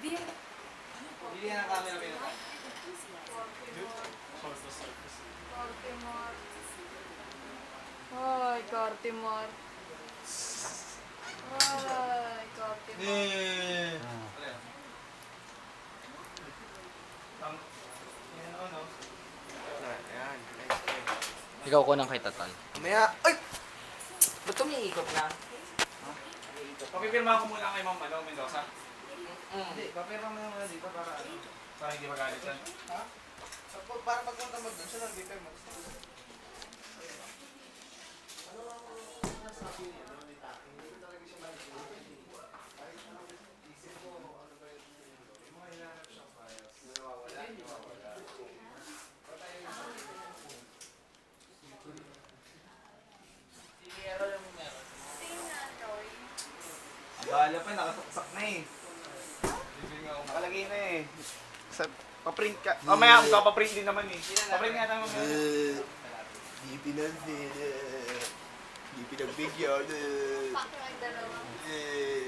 Bili ng camera pinata. Ay, Cartimar. Ay, Cartimar. Ikaw ko nang kay Tatan. Mamaya, ay! Ba't umiikot na? Papipirma ko muna kay Ma'am Mendoza. Hindi, papera mo naman dito para ano. Para hindi magalit yan. Ha? Para pagpunta mo doon, siya nag-repair mo. Bahala pa, nakasaksak na eh. Nakalagay na eh. Sa, paprint ka. Mamaya, magpapaprint din naman eh. Paprint nga naman. Di pinansin. Di pinagbigyan. Pakyo ang dalawa.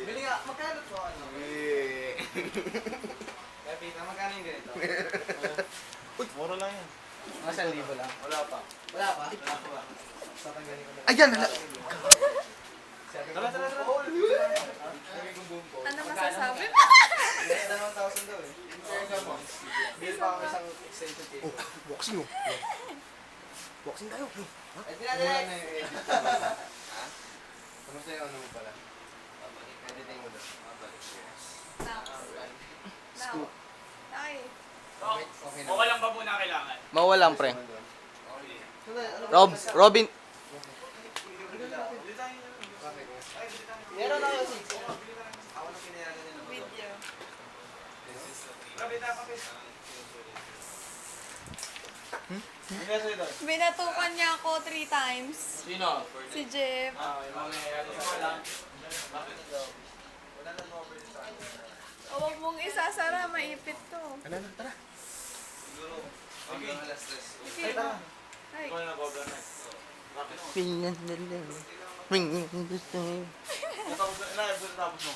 Bili nga, magkano po ano? Kapita, magkano yung ganito? Mura lang yan. Mga 1,000 lang. Wala pa. Wala pa? Wala pa ba? Tatanggalin ko na. Ayan! Hala! Tara. Ano masasabi? 2,000 daw eh. Bill pa ako isang extension tape. Boxing oh! Boxing tayo! Ay, dinadala na yung edit. Ha? Kamusta yung ano mo pala? Editing mo doon. Now. Ay. Okay na. Okay lang ba muna kailangan? Mawalang pre. Robin! Meron ako yung 6. Ako na pinayagan nila. Video. Binatukan niya ako 3 times. Sino? Si Jeff. Yung mga nangyayari sa wala. Wala na mo over sa akin. O, huwag mong isasara, maipit to. Ano na? Tara! Siguro, hanggang alas 3. Okay. Ay. Ikaw na nag-over na. Pingan na lang. Pingan na lang. Natapos mo.